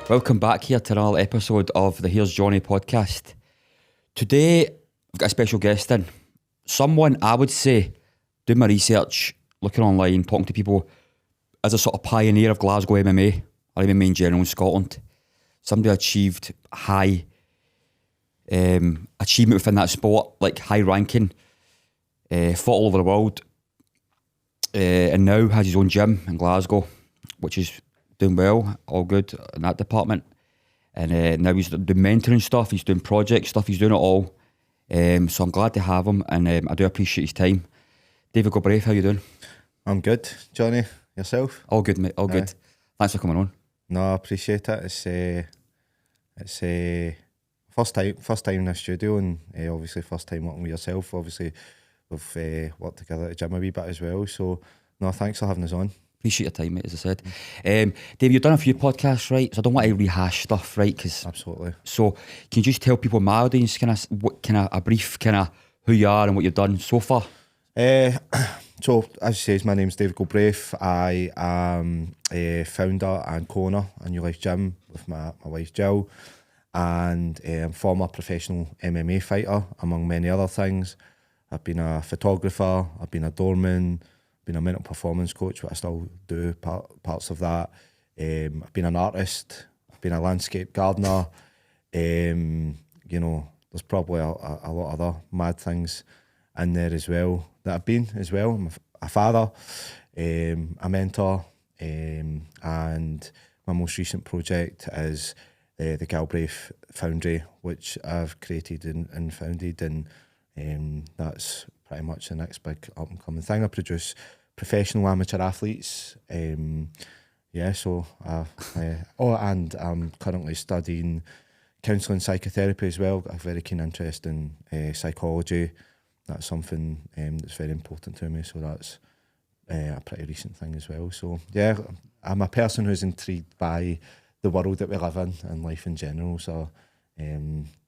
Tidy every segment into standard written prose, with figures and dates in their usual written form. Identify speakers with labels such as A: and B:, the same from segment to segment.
A: Welcome back here to another episode of the Here's Johnny podcast. Today, I've got a special guest in. Someone, I would say, doing my research, looking online, talking to people, as a sort of pioneer of Glasgow MMA, or MMA in general in Scotland. Somebody who achieved high achievement within that sport, like high ranking, fought all over the world, and now has his own gym in Glasgow, which is doing well, all good in that department. And now he's doing mentoring stuff, he's doing project stuff, he's doing it all. So I'm glad to have him, and I do appreciate his time. David Galbraith, how you doing?
B: I'm good, Johnny. Yourself?
A: All good, mate, all good. Thanks for coming on.
B: No, I appreciate it. It's first time in the studio, and obviously first time working with yourself. Obviously, we've worked together at the gym a wee bit as well. So, no, thanks for having us on.
A: Appreciate your time, mate, as I said. Dave, you've done a few podcasts, right? So I don't want to rehash stuff, right?
B: Absolutely.
A: So can you just tell people, my audience, a brief who you are and what you've done so far?
B: So, as you say, my name's David Galbraith. I am a founder and co-owner of New Life Gym with my wife Jill, and I'm former professional MMA fighter, among many other things. I've been a photographer, I've been a doorman, been a mental performance coach, but I still do parts of that. I've been an artist, I've been a landscape gardener. You know, there's probably a lot of other mad things in there as well that I've been as well. I'm a father, a mentor, and my most recent project is the Galbra Foundry, which I've created and founded, and that's pretty much the next big up and coming thing. I produce professional amateur athletes. And I'm currently studying counselling psychotherapy as well. Got a very keen interest in psychology. That's something that's very important to me. So that's a pretty recent thing as well. So yeah, I'm a person who's intrigued by the world that we live in and life in general. So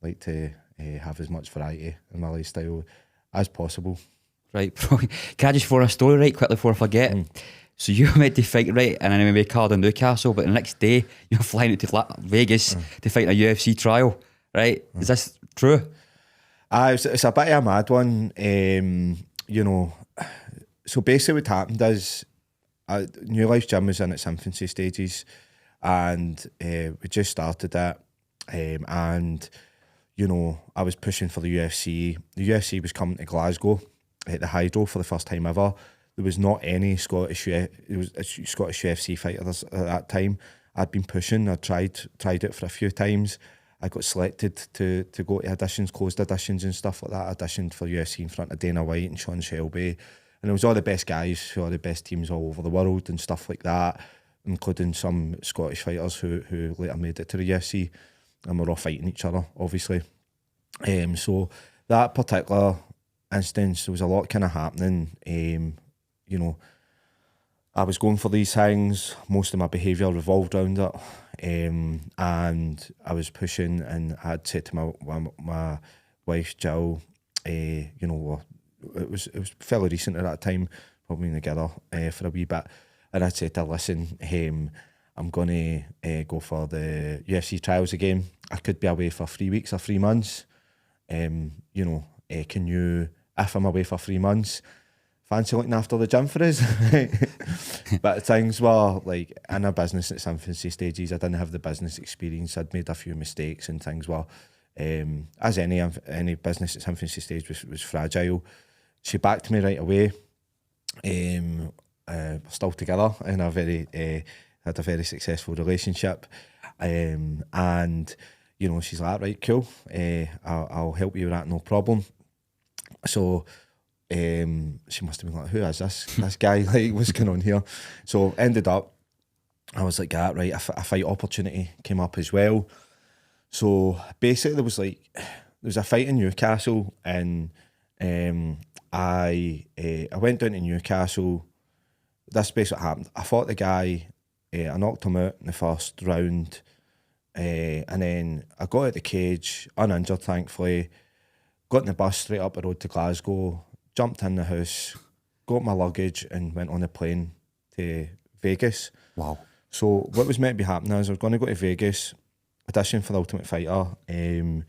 B: like to have as much variety in my lifestyle as possible.
A: Right, can I just throw a story right quickly before I forget? So you were meant to fight right in an MMA card in Newcastle, but the next day you're flying out to Vegas to fight in a UFC trial, right? Is this true?
B: It's a bit of a mad one. You know, so basically what happened is New Life Gym was in its infancy stages, and we just started it, and you know, I was pushing for the UFC. The UFC was coming to Glasgow at the Hydro for the first time ever. There was not any Scottish UFC fighters at that time. I'd been pushing. I tried it for a few times. I got selected to go to auditions, closed auditions and stuff like that. I auditioned for UFC in front of Dana White and Sean Shelby, and it was all the best guys, all the best teams all over the world and stuff like that, including some Scottish fighters who later made it to the UFC, and we're all fighting each other, obviously. So that particular instance, there was a lot kind of happening. You know, I was going for these things. Most of my behaviour revolved around it, and I was pushing. And I'd said to my wife Jill, you know, it was fairly recent at that time, probably been together for a wee bit, and I'd said to her, listen, I'm going to go for the UFC trials again. I could be away for 3 weeks or 3 months. You know, can you, if I'm away for 3 months, fancy looking after the gym for us? But things were like in a business at its infancy stages. I didn't have the business experience. I'd made a few mistakes, and things were, as any business at its infancy stage was fragile. She backed me right away. We're still together, and had a very successful relationship. And you know, she's like, right, cool. I'll help you with that, no problem. So she must have been like, who is this guy? Like, what's going on here? So ended up, I was like, right, a fight opportunity came up as well. So basically there was a fight in Newcastle, and I went down to Newcastle. This basically what happened. I fought the guy, I knocked him out in the first round, and then I got out the cage, uninjured thankfully, got in the bus straight up the road to Glasgow, jumped in the house, got my luggage and went on a plane to Vegas.
A: Wow.
B: So what was meant to be happening is I was going to go to Vegas, audition for the Ultimate Fighter, and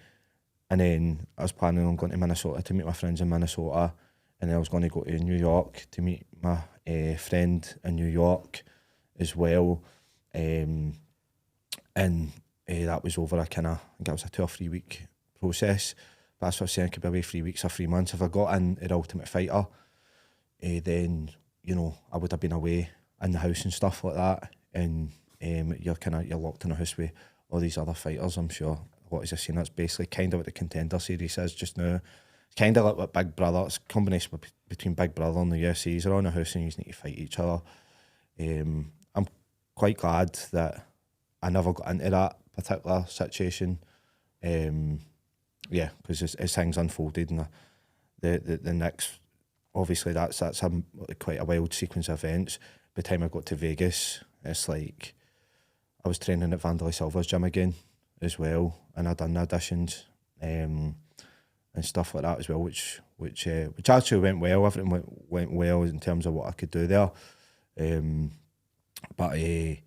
B: then I was planning on going to Minnesota to meet my friends in Minnesota, and then I was going to go to New York to meet my friend in New York as well, and that was over a kind of, I think it was a 2 or 3 week process. But that's what I was saying, I could be away 3 weeks or 3 months. If I got in at Ultimate Fighter, then, you know, I would have been away in the house and stuff like that. And you're locked in a house with all these other fighters, I'm sure. What is this? That's basically kind of what the Contender Series is just now. It's kind of like what Big Brother, it's a combination between Big Brother and the UFC. You're on a house and you just need to fight each other. I'm quite glad that I never got into that particular situation. Yeah, because as things unfolded and the next, obviously that's quite a wild sequence of events. By the time I got to Vegas, it's like I was training at Vanderlei Silva's gym again as well, and I'd done the auditions and stuff like that as well, which actually went well. Everything went well in terms of what I could do there. But I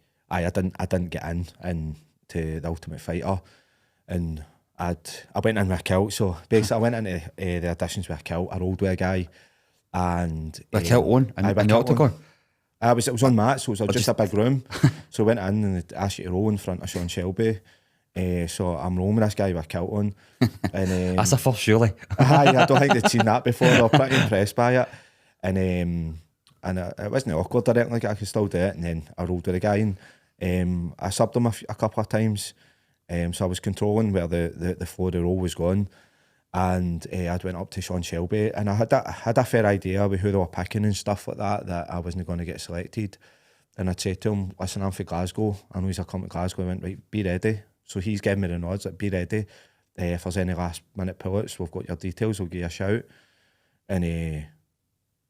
B: didn't get into the Ultimate Fighter, and I went in with a kilt. So basically, I went into the auditions with a kilt. I rolled with a guy, and
A: a kilt on in the octagon.
B: It was on mat, so it was just a big room. So I went in and they asked you to roll in front of Sean Shelby. So I'm rolling with this guy with a kilt on. And,
A: that's a first, surely.
B: I don't think they'd seen that before. They were pretty impressed by it. And it wasn't awkward or anything like it. I could still do it. And then I rolled with the guy and I subbed him a couple of times. So I was controlling where the flow of the roll was going. And I went up to Sean Shelby and I had a fair idea of who they were picking and stuff like that I wasn't going to get selected. And I'd say to him, listen, I'm from Glasgow. I know he's come to Glasgow. I went, right, be ready. So he's giving me the nods, like, be ready. If there's any last minute pull-outs, we've got your details, we'll give you a shout. And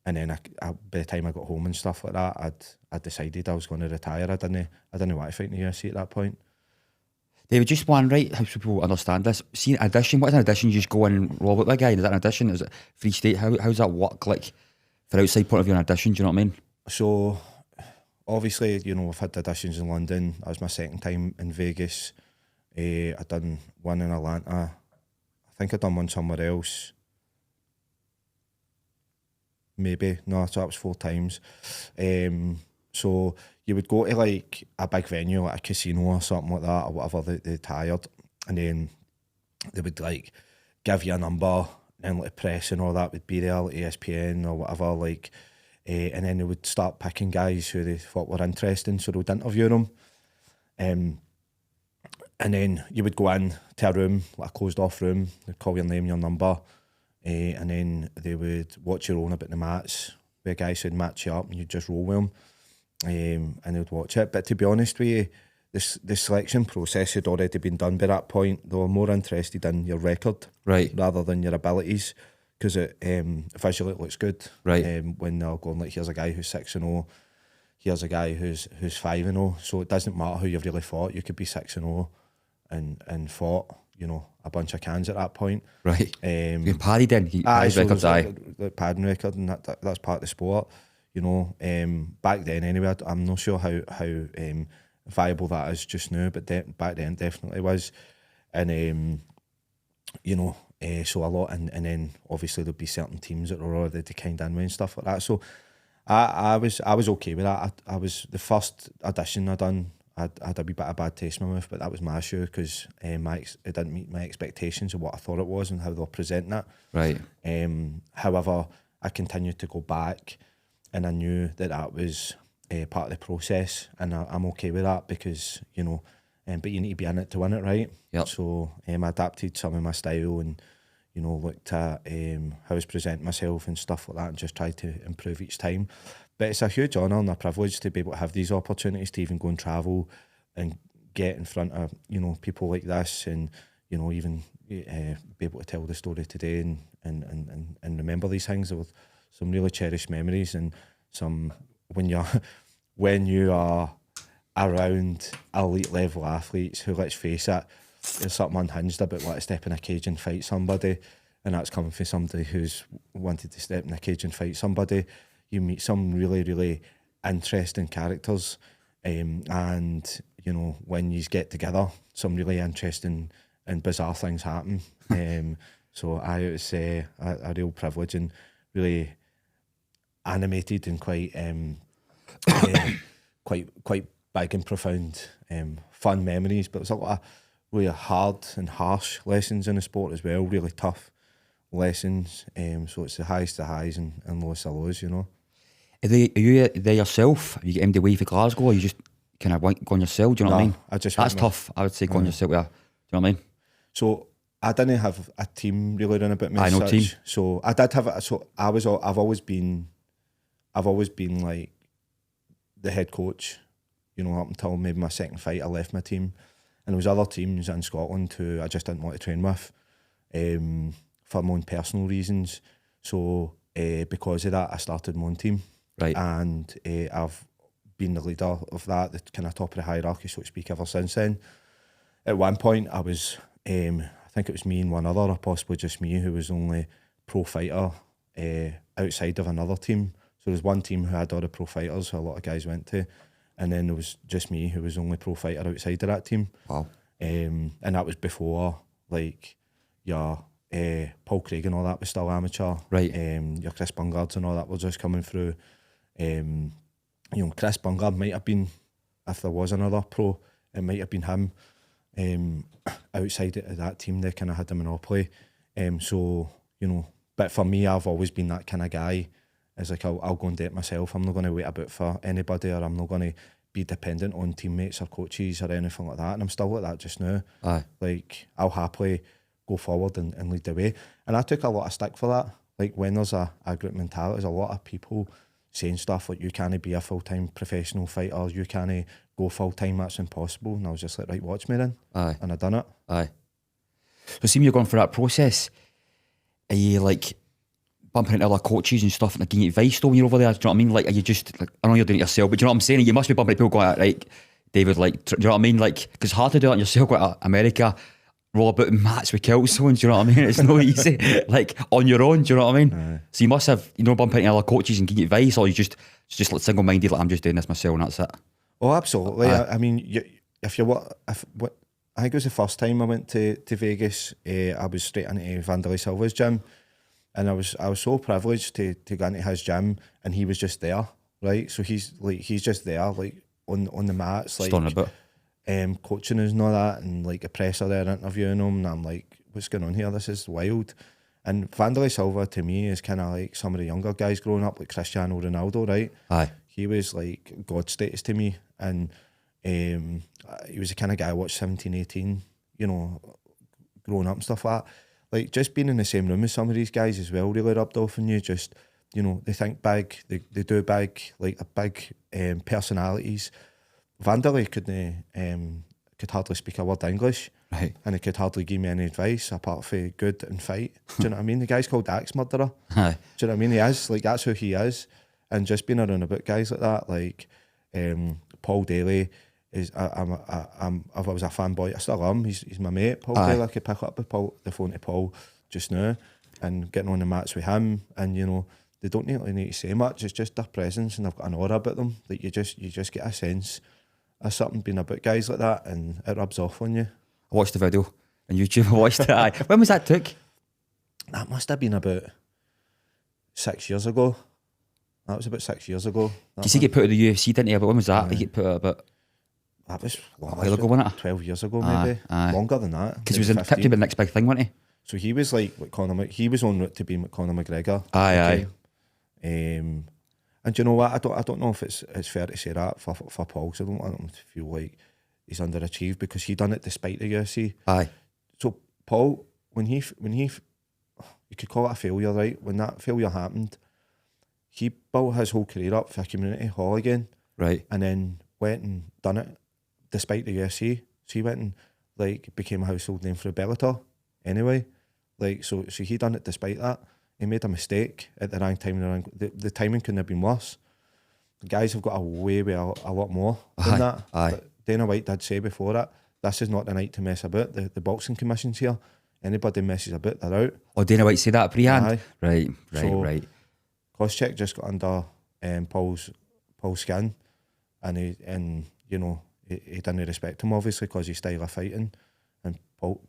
B: then I, by the time I got home and stuff like that, I'd decided I was going to retire. I didn't want to fight in the UFC at that point.
A: David, just one, right, how people understand this. See, an audition, what is an audition? You just go in and roll with that guy? Is that an audition? Is it free state? How's that work, like, for outside point of view, an audition, do you know what I mean?
B: So, obviously, you know, I've had auditions in London. That was my second time in Vegas. I'd done one in Atlanta. I think I'd done one somewhere else. Maybe. No, so that was 4 times. So you would go to like a big venue, like a casino or something like that, or whatever they'd hired, and then they would like give you a number, and like press and all that would be there, like ESPN or whatever, like, and then they would start picking guys who they thought were interesting, so they would interview them, and then you would go in to a room, like a closed off room, they'd call your name, your number, and then they would watch you rolling about the mats, where guys would match you up and you'd just roll with them. And they would watch it. But to be honest with you, the selection process had already been done by that point. They were more interested in your record,
A: right,
B: rather than your abilities, because it visually it looks good.
A: Right.
B: When they're going like, here's a guy who's 6-0, here's a guy who's 5-0. So it doesn't matter who you've really fought. You could be 6-0 and fought, you know, a bunch of cans at that point.
A: Right. You padded then.
B: So
A: records,
B: the padding record, and that's part of the sport. You know, back then anyway, I'm not sure how viable that is just now, but back then definitely was. And you know, so a lot, and then obviously there'd be certain teams that were already kind of in and stuff like that. So I was okay with that. I was the first audition I done. I had a wee bit of bad taste in my mouth, but that was my issue because it didn't meet my expectations of what I thought it was and how they were presenting it.
A: Right.
B: However, I continued to go back. And I knew that was part of the process, and I'm okay with that because, you know, but you need to be in it to win it, right?
A: Yep.
B: So I adapted some of my style and, you know, looked at how I was presenting myself and stuff like that, and just tried to improve each time. But it's a huge honour and a privilege to be able to have these opportunities to even go and travel and get in front of, you know, people like this, and, you know, even be able to tell the story today and remember these things with some really cherished memories, and some when you are around elite level athletes who, let's face it, there's something unhinged about wanting to step in a cage and fight somebody, and that's coming from somebody who's wanted to step in a cage and fight somebody. You meet some really, really interesting characters, And, you know, when you get together, some really interesting and bizarre things happen. So it was a real privilege and really animated and quite quite big and profound, fun memories. But it was a lot of really hard and harsh lessons in the sport as well, really tough lessons. So it's the highest of highs and lowest of lows, you know.
A: Are you there yourself? You get him away for Glasgow, or you just kind of go on yourself? Do you know what I mean? That's tough. I would say go on yourself. Yeah. Do you know what I mean?
B: So I didn't have a team really run about me.
A: I know team.
B: So I did have. I've always been like the head coach. You know, up until maybe my second fight, I left my team, and there was other teams in Scotland who I just didn't want to train with, for my own personal reasons. So because of that, I started my own team.
A: Right.
B: And I've been the leader of that, the kind of top of the hierarchy, so to speak, ever since then. At one point, I was, I think it was me and one other, or possibly just me, who was only pro fighter outside of another team. So there's one team who had all the pro fighters, who a lot of guys went to, and then there was just me, who was only pro fighter outside of that team.
A: Wow.
B: And that was before, like, Paul Craig and all that was still amateur.
A: Right.
B: Your Chris Bungards and all that were just coming through. You know, Chris Bungard might have been, if there was another pro, it might have been him. Outside of that team, they kind of had a monopoly. So, you know, but for me, I've always been that kind of guy. It's like, I'll go and do it myself. I'm not going to wait about for anybody, or I'm not going to be dependent on teammates or coaches or anything like that. And I'm still like that just now.
A: Aye.
B: Like, I'll happily go forward and lead the way. And I took a lot of stick for that. Like, when there's a group mentality, there's a lot of people saying stuff like, you can't be a full-time professional fighter, you can't go full-time, that's impossible. And I was just like, right, watch me then.
A: Aye.
B: And I done it.
A: Aye. So see when you're going through that process, are you like bumping into other coaches and stuff and like, giving advice though when you're over there? Do you know what I mean? Like, are you just, like, I know you're doing it yourself, but do you know what I'm saying? You must be bumping into people going, like, David, like, do you know what I mean? Like, because it's hard to do it yourself, going to America, roll about in mats with kilts on, do you know what I mean? It's no easy, like, on your own, do you know what I mean?
B: Aye.
A: So you must have, you know, bumping into other coaches and giving advice, or you just like single-minded, like, I'm just doing this myself and that's it.
B: Oh, absolutely. I mean, I think it was the first time I went to Vegas, I was straight into Vanderlei Silva's gym, and I was so privileged to go into his gym, and he was just there, right? So he's just there, like, on the mats, like,
A: Stunning a bit.
B: coaching us and all that, and like a presser there interviewing him, and I'm like, what's going on here? This is wild. And Vanderlei Silva to me is kind of like some of the younger guys growing up, like Cristiano Ronaldo, right?
A: Aye.
B: He was like God status to me, and he was the kind of guy I watched 17, 18, you know, growing up and stuff like that. Like, just being in the same room as some of these guys as well really rubbed off on you. Just, you know, they think big, they do big, like, big personalities. Vanderlei could hardly speak a word English,
A: Right.
B: and he could hardly give me any advice apart from good and fight. Do you know what I mean? The guy's called Axe Murderer.
A: Aye.
B: Do you know what I mean? He is, like, that's who he is. And just being around about guys like that, like Paul Daly is, I was a fanboy. I still am. He's my mate. Paul
A: Aye.
B: Daly. I could pick up the phone to Paul just now and getting on the mats with him. And, you know, they don't really need to say much. It's just their presence, and they've got an aura about them. Like, you just get a sense of something being about guys like that, and it rubs off on you.
A: I watched the video on YouTube. I watched it. Aye. When was that took?
B: That must have been about 6 years ago. That was about 6 years ago.
A: You see, get put out of the UFC, didn't you? But when was that? You get put out about
B: That was
A: a while ago, wasn't it?
B: 12 years ago,
A: Aye,
B: maybe.
A: aye.
B: Longer than that.
A: Because he was in tipped to be the next big thing, wasn't he?
B: So he was like he was on route to be Conor McGregor.
A: Aye,
B: And you know what? I don't know if it's fair to say that for Paul, because I don't want him to feel like he's underachieved, because he done it despite the UFC.
A: Aye.
B: So Paul, when he you could call it a failure, right? When that failure happened, he built his whole career up for a community hall again.
A: Right.
B: And then went and done it despite the UFC. So he went and, like, became a household name for Bellator anyway. Like, so he done it despite that. He made a mistake at the wrong time. The timing couldn't have been worse. The guys have got away with a lot more than that.
A: Aye.
B: But Dana White did say before that, this is not the night to mess about. The boxing commission's here. Anybody messes about, they're out.
A: Oh, Dana White said that pre-hand?
B: Aye.
A: Right.
B: So, Koscheck just got under Paul's skin, and you know, he didn't respect him obviously because his style of fighting. And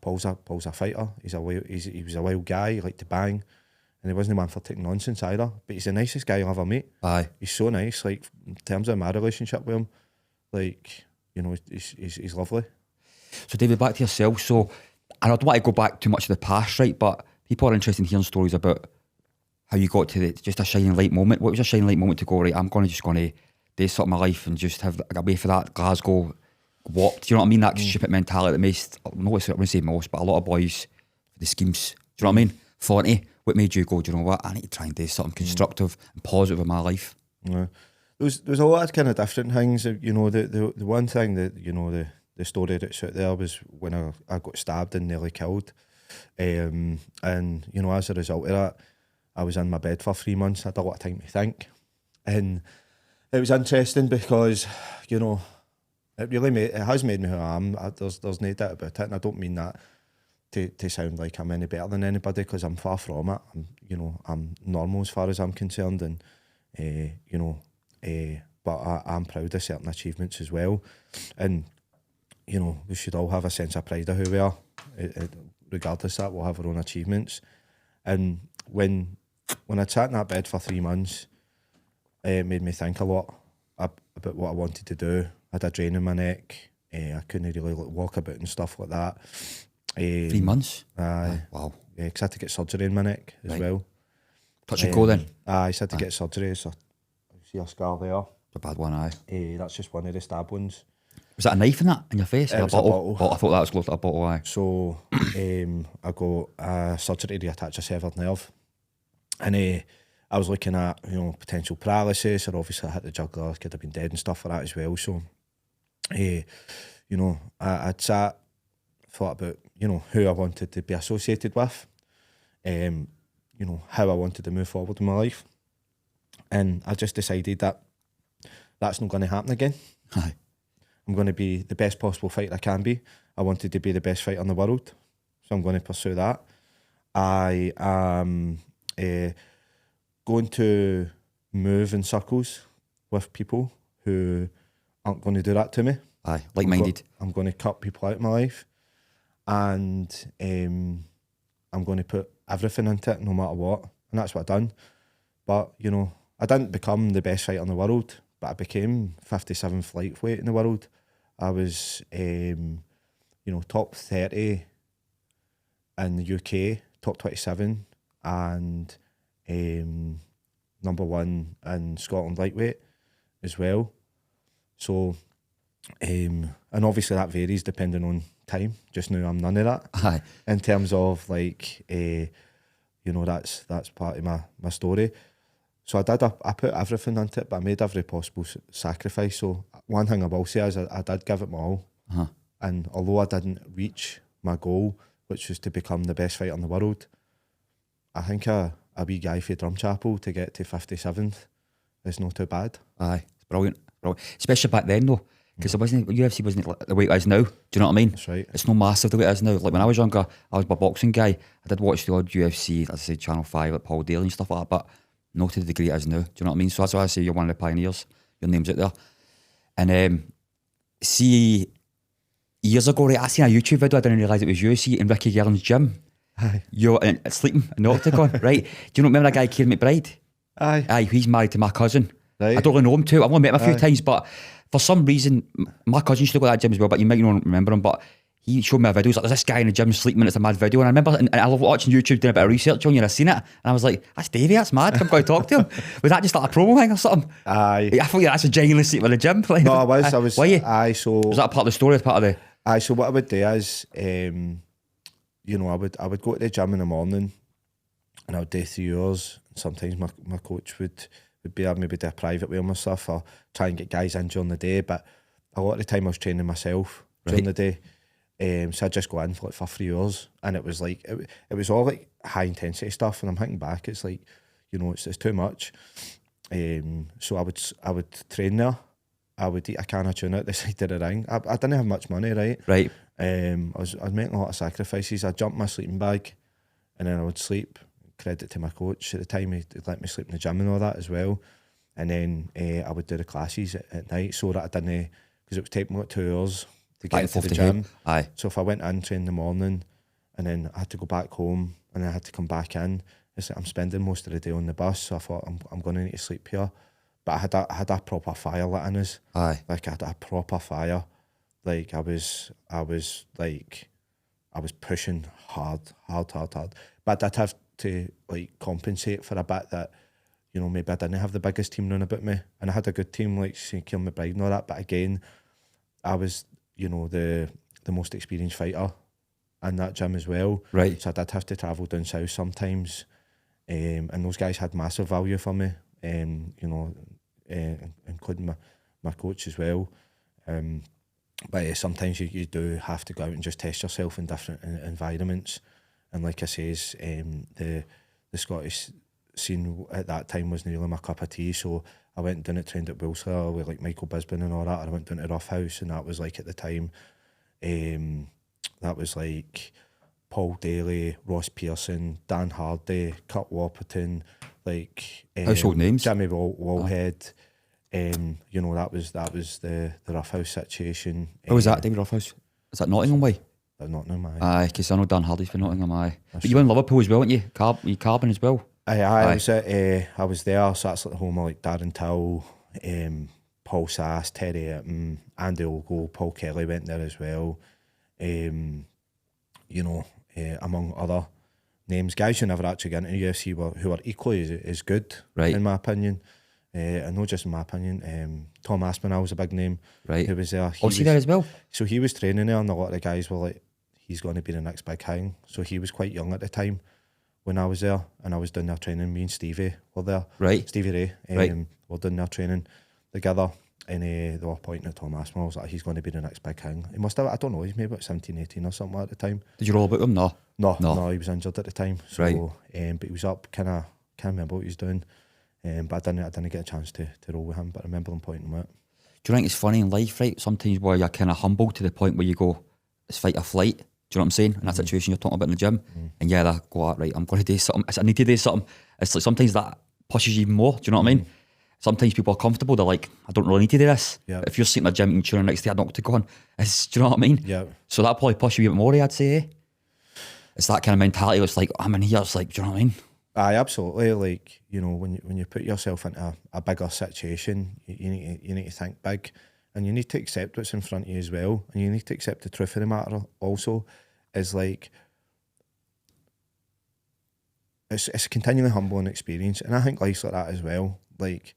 B: Paul's a fighter. He was a wild guy. He liked to bang, and he wasn't one for taking nonsense either. But he's the nicest guy I'll ever meet.
A: Aye.
B: He's so nice. Like in terms of my relationship with him, like, you know, he's lovely.
A: So David, back to yourself. So, and I don't want to go back too much to the past, right? But people are interested in hearing stories about how you got to just a shining light moment. What was your shining light moment to go, right, I'm just going to do something in my life and just have a way for that Glasgow whopped? Do you know what I mean? That stupid mentality that most, I wouldn't say most, but a lot of boys, the schemes, do you know what I mean? Flaunty. What made you go, do you know what, I need to try and do something constructive and positive in my life?
B: Yeah. There's a lot of kind of different things. You know, the one thing that, you know, the story that's out there was when I got stabbed and nearly killed. And, you know, as a result of that, I was in my bed for 3 months. I had a lot of time to think. And it was interesting because, you know, it has made me who I am. There's no doubt about it. And I don't mean that to sound like I'm any better than anybody, because I'm far from it. I'm normal as far as I'm concerned. And, but I'm proud of certain achievements as well. And, you know, we should all have a sense of pride of who we are. Regardless of that, we'll have our own achievements. And when I sat in that bed for 3 months, it made me think a lot about what I wanted to do. I had a drain in my neck. I couldn't really walk about and stuff like that.
A: 3 months?
B: Wow. Yeah, because I had to get surgery in my neck as well.
A: Touch and go then?
B: I had to get surgery, so you see a scar there.
A: It's a bad one, aye.
B: That's just one of the stab wounds.
A: Was that a knife in that, in your face?
B: It was a bottle.
A: I thought that was close to a bottle, aye.
B: So I got surgery to reattach a severed nerve. And I was looking at, you know, potential paralysis, or obviously I hit the jugular, could have been dead and stuff like that as well. So, you know, I'd sat, thought about, you know, who I wanted to be associated with, you know, how I wanted to move forward in my life. And I just decided that that's not going to happen again.
A: Aye.
B: I'm going to be the best possible fighter I can be. I wanted to be the best fighter in the world, so I'm going to pursue that. I am going to move in circles with people who aren't going to do that to me.
A: Aye, like-minded.
B: I'm going to cut people out of my life, and I'm going to put everything into it no matter what, and that's what I've done. But, you know, I didn't become the best fighter in the world, but I became 57th lightweight in the world. I was, you know, top 30 in the UK, top 27, and number 1 in Scotland lightweight as well. So, and obviously that varies depending on time. Just now I'm none of that.
A: Aye.
B: In terms of like, you know, that's part of my story. So I put everything into it, but I made every possible sacrifice. So one thing I will say is I did give it my all.
A: Uh-huh.
B: And although I didn't reach my goal, which was to become the best fighter in the world, I think a wee guy for Drumchapel to get to 57th is not too bad.
A: Aye, it's brilliant. Especially back then though, because UFC wasn't the way it is now. Do you know what I mean?
B: That's right.
A: It's no massive the way it is now. Like when I was younger, I was a boxing guy. I did watch the odd UFC, as I say, Channel 5, like Paul Daly and stuff like that, but not to the degree it is now. Do you know what I mean? So that's why I say you're one of the pioneers. Your name's out there. And see, years ago, right, I seen a YouTube video, I didn't realise it was you, see, in Ricky Gerland's gym.
B: Aye.
A: You're sleeping in the octagon, right? Do you know, remember that guy, Kieran McBride?
B: Aye.
A: Aye, he's married to my cousin.
B: Right.
A: I don't really know him too. I've only met him a few times, but for some reason, my cousin used to go to that gym as well, but you might not remember him, but he showed me a video. He's like, there's this guy in the gym sleeping, and it's a mad video. And I remember, and I love watching YouTube, doing a bit of research on you, and I seen it, and I was like, that's Davey, that's mad. I'm going to talk to him. Was that just like a promo thing or something?
B: Aye.
A: I thought you were actually genuinely sleeping in the gym. Like,
B: No, I was.
A: Were you?
B: Aye, so...
A: Was that a part of the story or part of the...
B: Aye, so what I would do is, you know, I would go to the gym in the morning, and I would do 3 hours. Sometimes my coach would be there, maybe do a private with him or stuff, or try and get guys in during the day, but a lot of the time I was training myself during the day. So I'd just go in for 3 hours, and it was like it was all like high intensity stuff, and I'm thinking back, it's like, you know, it's too much. So I would train there. I would eat a can of tuna at the side of the ring. I didn't have much money, right?
A: Right.
B: I was making a lot of sacrifices. I'd jump my sleeping bag, and then I would sleep. Credit to my coach at the time, he'd let me sleep in the gym and all that as well. And then I would do the classes at night so that I didn't because it was taking me like 2 hours to
A: Back
B: get
A: and
B: to
A: forth
B: the
A: to
B: gym.
A: here. Aye.
B: So if I went in, trained in the morning, and then I had to go back home, and then I had to come back in, it's like I'm spending most of the day on the bus. So I thought I'm going to need to sleep here. But I had a proper fire lit in us.
A: Aye.
B: Like I had a proper fire. Like I was pushing hard. But I'd have to like compensate for a bit that, you know, maybe I didn't have the biggest team run about me, and I had a good team like St. Kiln McBride and all that. But again, I was, you know, the most experienced fighter in that gym as well.
A: Right.
B: So I did have to travel down south sometimes, and those guys had massive value for me. You know, including my coach as well. But sometimes you do have to go out and just test yourself in different environments. And like I says, the Scottish scene at that time wasn't really my cup of tea. So I went down and trained at Wilson with like Michael Bisbin and all that. And I went down to Rough House, and that was like at the time, that was like Paul Daly, Ross Pearson, Dan Hardy, Kurt Warburton, like
A: household names.
B: Jimmy Wallhead. You know, that was the Rough House situation.
A: Where was that, David Rough House? Is that Nottingham way?
B: Nottingham, aye.
A: Aye, because I know Dan Hardy's for Nottingham, aye. But you were in Liverpool as well, weren't you? You Carbon as well?
B: Aye. I was there, so that's like the home of like Darren Till, Paul Sass, Terry Eaton, Andy Ogle, Paul Kelly went there as well. You know, among other names, guys who never actually got into the UFC who are equally as good,
A: right,
B: in my opinion. And not just in my opinion, Tom Aspinall was a big name,
A: right,
B: who was there.
A: Was he there as well?
B: So he was training there, and a lot of the guys were like, he's going to be the next big thing. So he was quite young at the time when I was there, and I was down there training. Me and Stevie were there,
A: right,
B: Stevie Ray,
A: right,
B: were down there training together, and they were pointing at Tom Aspinall. I was like, he's going to be the next big thing. He must have, I don't know, he's maybe about 17, 18 or something at the time.
A: Did you roll about him? No,
B: he was injured at the time. So,
A: right.
B: But he was up, can't remember what he was doing. But I didn't get a chance to roll with him, but I remember him pointing him out.
A: Do you think it's funny in life, right? Sometimes where you're kind of humble to the point where you go, it's fight or flight. Do you know what I'm saying? In that situation you're talking about in the gym. And yeah, they go, right, I'm going to do something. I need to do something. It's like sometimes that pushes you even more. Do you know what I mean? Sometimes people are comfortable. They're like, I don't really need to do this.
B: Yeah.
A: If you're sitting in the gym and tune next day, I don't know what to go on. Do you know what I mean?
B: Yeah.
A: So that probably pushes you a bit more, I'd say. Eh? It's that kind of mentality. It's like, I'm in here. It's like, do you know what I mean?
B: Aye, absolutely. Like, you know, when you put yourself into a bigger situation, you need to think big, and you need to accept what's in front of you as well, and you need to accept the truth of the matter. Also, is like it's a continually humbling experience, and I think life's like that as well. Like,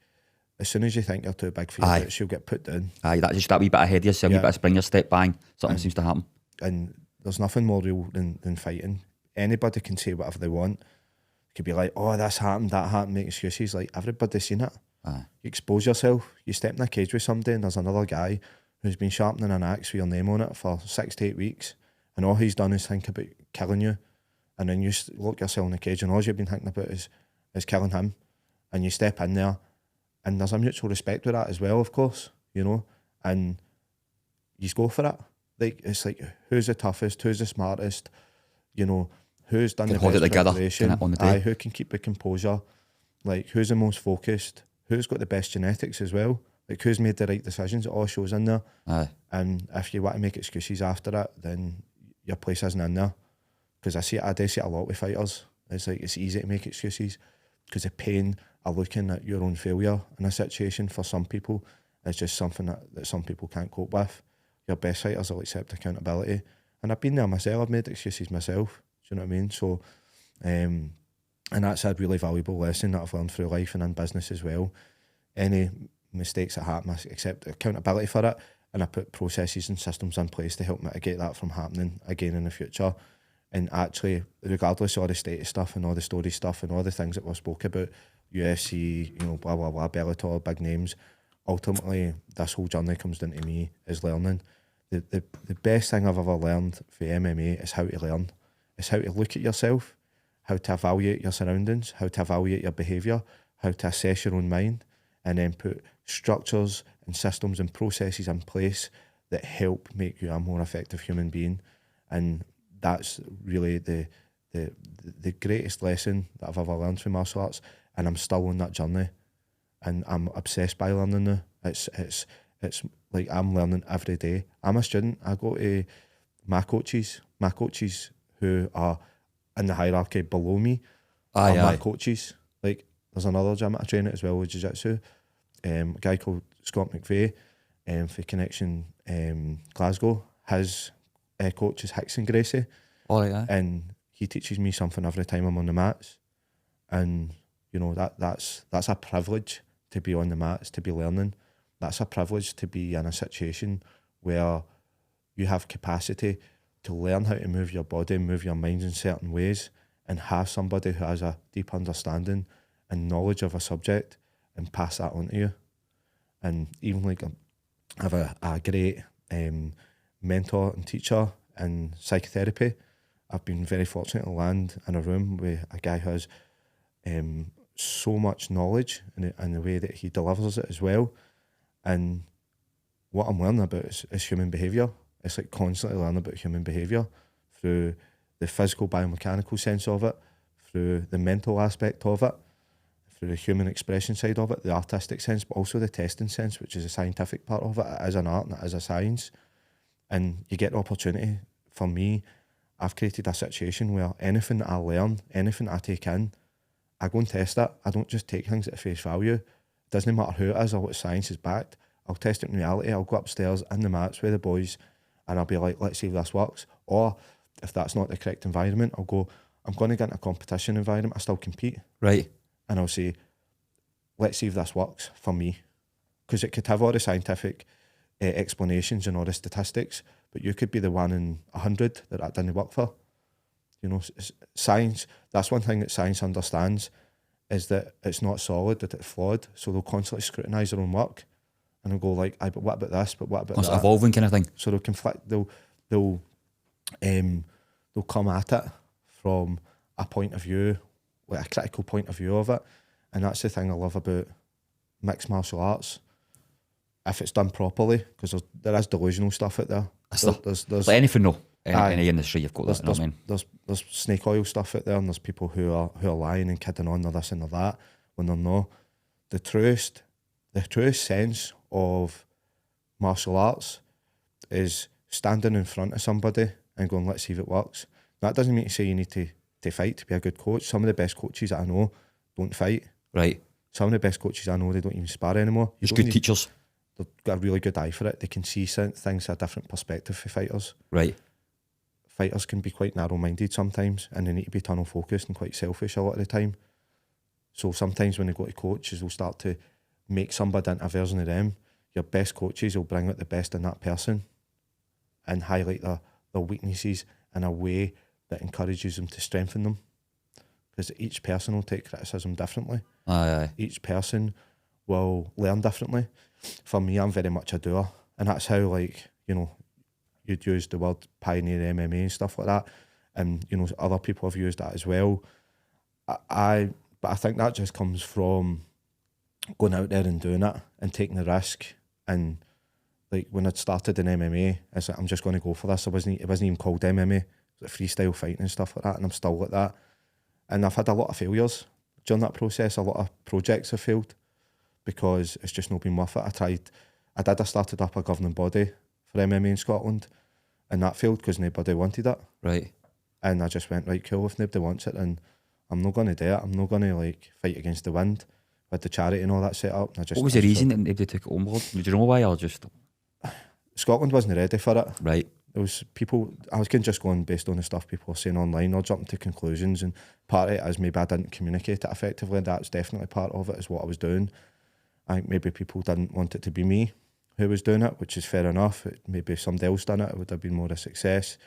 B: as soon as you think you're too big for your boots, you'll get put down.
A: Aye, that's just that wee bit ahead of yourself, wee bit of spring your step, bang, something seems to happen.
B: And there's nothing more real than fighting. Anybody can say whatever they want. Could be like, oh, this happened, that happened, make excuses. Like, everybody's seen it.
A: Aye.
B: You expose yourself, you step in a cage with somebody, and there's another guy who's been sharpening an axe with your name on it for 6 to 8 weeks, and all he's done is think about killing you. And then you lock yourself in the cage, and all you've been thinking about is killing him. And you step in there, and there's a mutual respect with that as well, of course, you know, and you just go for it. Like, it's like, who's the toughest, who's the smartest, you know, who's done the best preparation,
A: on the day.
B: who can keep the composure, like, who's the most focused, who's got the best genetics as well, like, who's made the right decisions. It all shows in there.
A: Aye.
B: And if you want to make excuses after it, then your place isn't in there. Because I do see it a lot with fighters. It's like, it's easy to make excuses because the pain of looking at your own failure in a situation for some people is just something that some people can't cope with. Your best fighters will accept accountability. And I've been there myself. I've made excuses myself. Do you know what I mean? So, and that's a really valuable lesson that I've learned through life and in business as well. Any mistakes that happen, I accept accountability for it, and I put processes and systems in place to help mitigate that from happening again in the future. And actually, regardless of all the status stuff and all the story stuff and all the things that we spoke about, UFC, you know, blah, blah, blah, Bellator, big names, ultimately, this whole journey comes down to me is learning. The best thing I've ever learned for MMA is how to learn. It's how to look at yourself, how to evaluate your surroundings, how to evaluate your behaviour, how to assess your own mind, and then put structures and systems and processes in place that help make you a more effective human being. And that's really the greatest lesson that I've ever learned from martial arts, and I'm still on that journey, and I'm obsessed by learning now. It's It's like I'm learning every day. I'm a student. I go to my coaches who are in the hierarchy below me are my coaches. Like there's another gym I train at as well with jiu-jitsu. A guy called Scott McVeigh for Connection Glasgow. His coach is Hickson Gracie. And he teaches me something every time I'm on the mats. And you know, that's a privilege to be on the mats, to be learning. That's a privilege to be in a situation where you have capacity to learn how to move your body, move your mind in certain ways, and have somebody who has a deep understanding and knowledge of a subject and pass that on to you. And even like I have a great mentor and teacher in psychotherapy. I've been very fortunate to land in a room with a guy who has so much knowledge in the way that he delivers it as well. And what I'm learning about is human behaviour. It's like constantly learning about human behaviour through the physical biomechanical sense of it, through the mental aspect of it, through the human expression side of it, the artistic sense, but also the testing sense, which is a scientific part of it. It is an art and it is a science. And you get the opportunity. For me, I've created a situation where anything that I learn, anything I take in, I go and test it. I don't just take things at face value. It doesn't matter who it is or what science is backed. I'll test it in reality. I'll go upstairs in the mats with the boys and I'll be like, let's see if this works. Or if that's not the correct environment, I'll go, I'm going to get in a competition environment. I still compete.
A: Right.
B: And I'll say, let's see if this works for me. Because it could have all the scientific explanations and all the statistics, but you could be the 1 in 100 that didn't work for. You know, science, that's one thing that science understands, is that it's not solid, that it's flawed. So they'll constantly scrutinise their own work. And they'll go like, but what about this? But what about that?
A: It's evolving kind of thing.
B: So they'll conflict, they'll come at it from a point of view, like a critical point of view of it. And that's the thing I love about mixed martial arts. If it's done properly, because there is delusional stuff out there. There's
A: like anything though. Any industry you've got that, you know what I mean?
B: There's snake oil stuff out there, and there's people who are lying and kidding on, they're this and they're that, when they're not. The truest sense of martial arts is standing in front of somebody and going, let's see if it works. That doesn't mean to say you need to fight to be a good coach. Some of the best coaches that I know don't fight.
A: Right.
B: Some of the best coaches I know, they don't even spar anymore.
A: There's good teachers.
B: They've got a really good eye for it. They can see things a different perspective for fighters.
A: Right.
B: Fighters can be quite narrow-minded sometimes, and they need to be tunnel-focused and quite selfish a lot of the time. So sometimes when they go to coaches, they'll start to make somebody into a version of them. Your best coaches will bring out the best in that person and highlight their weaknesses in a way that encourages them to strengthen them. Because each person will take criticism differently.
A: Aye.
B: Each person will learn differently. For me, I'm very much a doer. And that's how, like, you know, you'd use the word pioneer MMA and stuff like that. And, you know, other people have used that as well. But I think that just comes from going out there and doing it and taking the risk. And like when I'd started in MMA, I was like, I'm just going to go for this. It wasn't even called MMA. It was like freestyle fighting and stuff like that. And I'm still like that. And I've had a lot of failures during that process. A lot of projects have failed because it's just not been worth it. I started up a governing body for MMA in Scotland, and that failed because nobody wanted it.
A: Right.
B: And I just went, right, cool, if nobody wants it, then I'm not going to do it. I'm not going to like fight against the wind with the charity and all that set up. What
A: was the reason that nobody took it on board? Did you know why, or just...
B: Scotland wasn't ready for it.
A: Right.
B: There was people, I was just going based on the stuff people were saying online or jumping to conclusions, and part of it is maybe I didn't communicate it effectively. That's definitely part of it, is what I was doing. I think maybe people didn't want it to be me who was doing it, which is fair enough. Maybe if somebody else done it, it would have been more a success.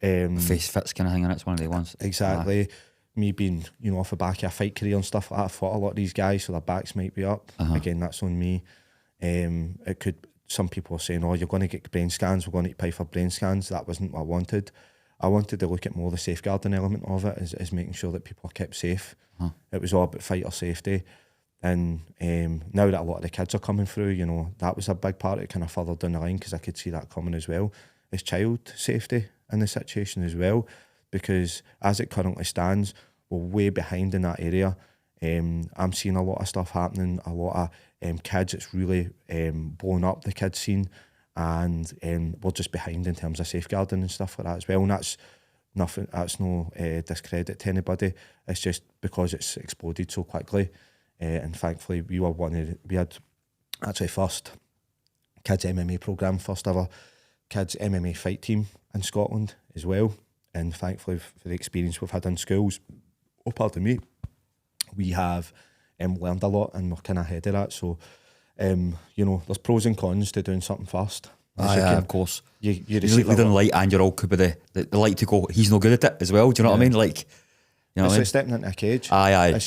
A: Face fits kind of thing, and it's one of the ones.
B: Exactly. Me being, you know, off the back of a fight career and stuff like that, I fought a lot of these guys, so their backs might be up. Again, that's on me. It could... Some people are saying, oh, you're going to get brain scans, we're going to pay for brain scans. That wasn't what I wanted. I wanted to look at more the safeguarding element of it, is making sure that people are kept safe. It was all about fighter safety. And now that a lot of the kids are coming through, you know, that was a big part of it, kind of further down the line, because I could see that coming as well. Is child safety in the situation as well, because as it currently stands, we're way behind in that area. I'm seeing a lot of stuff happening, a lot of kids. It's really blown up the kids scene, and we're just behind in terms of safeguarding and stuff like that as well. And that's nothing. That's no discredit to anybody. It's just because it's exploded so quickly, and thankfully we had actually first kids MMA program, first ever kids MMA fight team in Scotland as well. And thankfully for the experience we've had in schools, pardon me, we have learned a lot, and we're kind of ahead of that. So, there's pros and cons to doing something first.
A: Of course.
B: You're
A: leading light, and you're all could be the light to go, he's no good at it as well. Do you know what I mean? Like, you know
B: it's
A: what I mean?
B: like stepping into a cage.
A: Aye.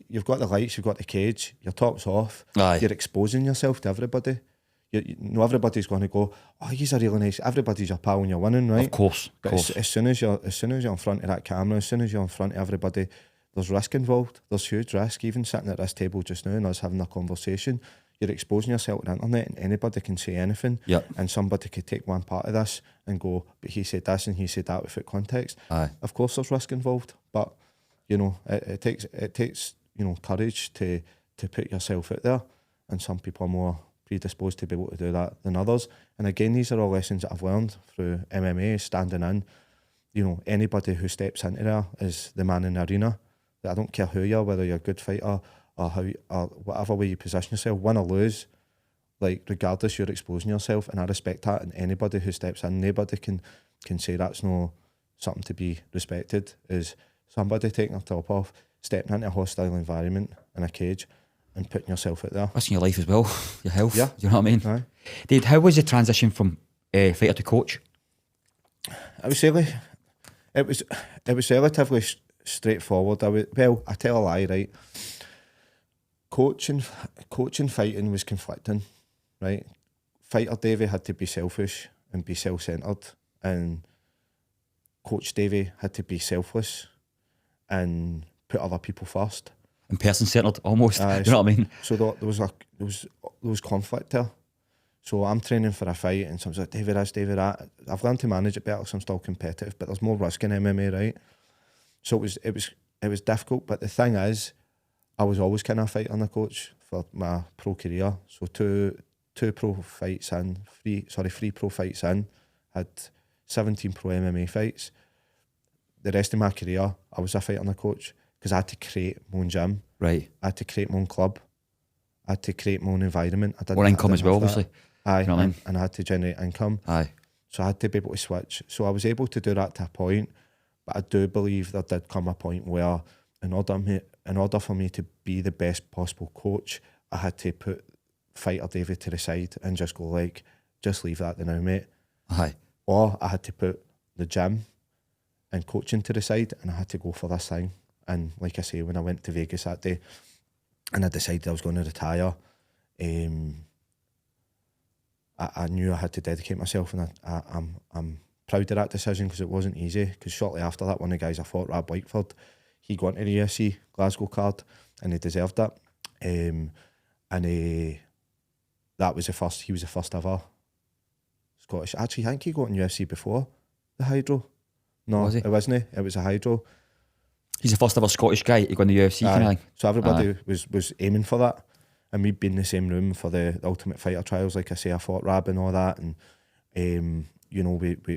B: You've got the lights, you've got the cage, your top's off.
A: Aye.
B: You're exposing yourself to everybody. Everybody's going to go, oh, he's a really nice. Everybody's your pal when you're winning, right?
A: Of course.
B: As soon as you're in front of that camera, as soon as you're in front of everybody, there's risk involved. There's huge risk. Even sitting at this table just now and us having a conversation, you're exposing yourself to the internet, and anybody can say anything.
A: Yep.
B: And somebody could take one part of this and go, but he said this and he said that without context.
A: Aye.
B: Of course, there's risk involved, but it takes courage to put yourself out there, and some people are more predisposed to be able to do that than others. And again, these are all lessons that I've learned through MMA, standing in. Anybody who steps into there is the man in the arena. I don't care who you are, whether you're a good fighter or whatever way you position yourself, win or lose, like regardless, you're exposing yourself, and I respect that. And anybody who steps in, nobody can say that's no something to be respected. Is somebody taking their top off, stepping into a hostile environment in a cage, and putting yourself out there.
A: Risking your life as well, your health.
B: Yeah.
A: Do you know what I mean?
B: Aye.
A: Dave, how was the transition from fighter to coach?
B: It was relatively straightforward. I tell a lie, right? Coaching fighting was conflicting, right? Fighter Davey had to be selfish and be self-centered, and Coach Davey had to be selfless and put other people first.
A: And person-centered almost. Do you know what I mean?
B: So there was conflict there. So I'm training for a fight, and someone's like, David this, David that. I've learned to manage it better, so I'm still competitive, but there's more risk in MMA, right? So it was difficult, but the thing is, I was always kind of fighting a coach for my pro career. So three pro fights in, had 17 pro MMA fights. The rest of my career, I was a fighter and a coach, because I had to create my own gym.
A: Right.
B: I had to create my own club. I had to create my own environment.
A: Or income as well, obviously.
B: Aye,
A: you know what I mean?
B: And I had to generate income.
A: Aye.
B: So I had to be able to switch. So I was able to do that to a point, but I do believe there did come a point where in order for me to be the best possible coach, I had to put Fighter David to the side and just go like, just leave that now, mate.
A: Aye.
B: Or I had to put the gym and coaching to the side, and I had to go for this thing. And like I say, when I went to Vegas that day and I decided I was going to retire, I knew I had to dedicate myself, and I'm proud of that decision, because it wasn't easy. Because shortly after that, one of the guys I fought, Rob Whiteford, he got into the UFC Glasgow card, and he deserved it. That was he was the first ever Scottish. Actually, I think he got in UFC before the Hydro. No,
A: Was he?
B: It wasn't. It was a Hydro.
A: He's the first ever Scottish guy to go in the UFC kind of thing.
B: So everybody was aiming for that, and we'd been in the same room for the Ultimate Fighter trials. Like I say, I fought Rab and all that, and we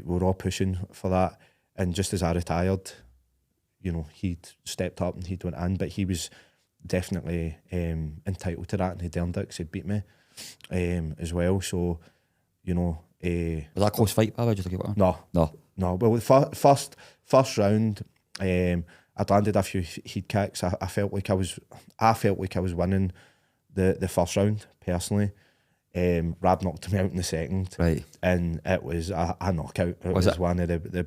B: were all pushing for that. And just as I retired, he'd stepped up and he'd went in, but he was definitely entitled to that, and he'd earned it because he'd beat me as well. So,
A: Was that a close fight, by the way? Just to give it on?
B: No. Well, the first round, I'd landed a few heat kicks. I felt like I was winning the first round personally. Rab knocked me out in the second,
A: right?
B: And it was a knockout. It was
A: it?
B: one of the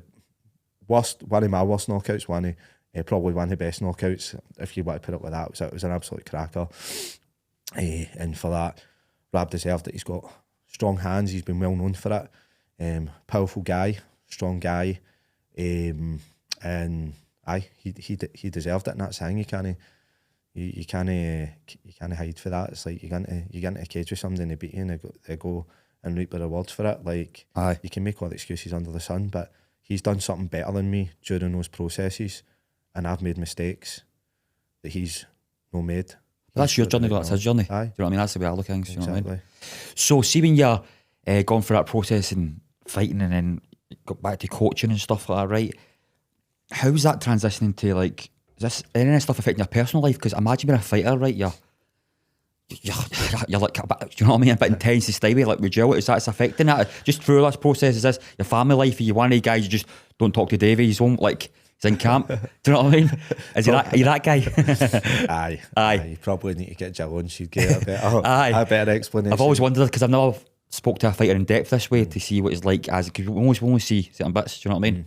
B: worst, one of my worst knockouts. Probably one of the best knockouts, if you want to put it like that. It was an absolute cracker. And for that, Rab deserved it. He's got strong hands. He's been well known for it. Powerful guy, strong guy, and he deserved it. And that's the thing. You can't hide for that. It's like you get into a cage with somebody and they beat you, and they go and reap the rewards for it. Like,
A: aye.
B: You can make all the excuses under the sun, but he's done something better than me during those processes, and I've made mistakes that he's not made.
A: That's your journey, that's his journey.
B: Aye.
A: Do you know what I mean? That's the way I look at things.
B: Exactly.
A: You know what I mean? So see when you're going through that process and fighting and then got back to coaching and stuff like that, right? How's that transitioning to like, is this any of this stuff affecting your personal life? Because imagine being a fighter, right? You're like, do you know what I mean? A bit intense to stay with, like with Jill. Is that it's affecting that? Just through this process, is this your family life? Are you one of the guys you just don't talk to Davey? He's home, like he's in camp. Do you know what I mean? Is he that? Are you that guy?
B: Aye. You probably need to get Jill on. She'd get a better explanation.
A: I've always wondered because I've never spoke to a fighter in depth this way to see what it's like as because we only see certain bits. Do you know what I mean?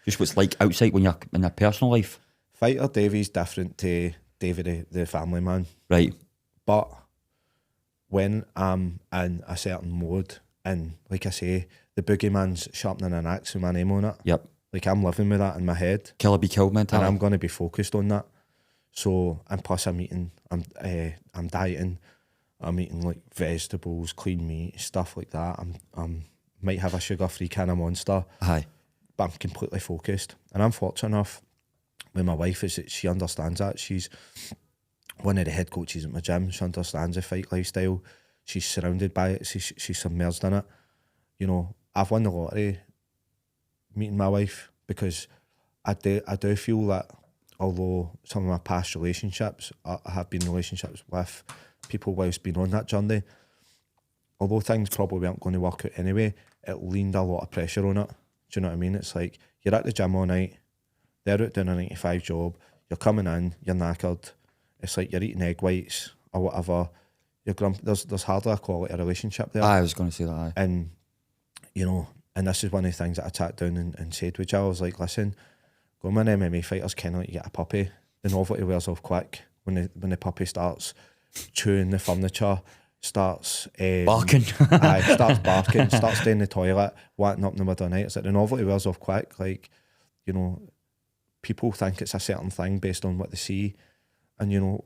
A: Just what's like outside when you're in your personal life.
B: Fighter Davey's different to Davey the family man,
A: right?
B: But when I'm in a certain mode, and like I say, the boogeyman's sharpening an axe with my name on it.
A: Yep.
B: Like I'm living with that in my head.
A: Kill or be killed mentality.
B: And I'm going to be focused on that. So, and plus I'm eating, I'm dieting, I'm eating like vegetables, clean meat, stuff like that. I'm might have a sugar-free can of Monster.
A: Aye.
B: But I'm completely focused. And I'm fortunate enough with my wife is that she understands that. She's one of the head coaches at my gym. She understands the fight lifestyle. She's surrounded by it. She's submerged in it. You know, I've won the lottery meeting my wife because I do feel that although some of my past relationships have been relationships with people whilst being on that journey, although things probably weren't going to work out anyway, it leaned a lot of pressure on it. Do you know what I mean? It's like you're at the gym all night, they're out doing a 9 to 5 job, you're coming in, you're knackered, it's like you're eating egg whites or whatever. There's hardly a quality relationship there.
A: I was going to say that. Aye.
B: And, you know, and this is one of the things that I sat down and said with Jill. I was like, listen, going with an MMA fighter's kind of like you get a puppy. The novelty wears off quick when the puppy starts chewing the furniture, starts
A: barking.
B: Starts barking, starts staying in the toilet, wanting up in the middle of the night. It's like the novelty wears off quick. Like, you know, people think it's a certain thing based on what they see. And, you know,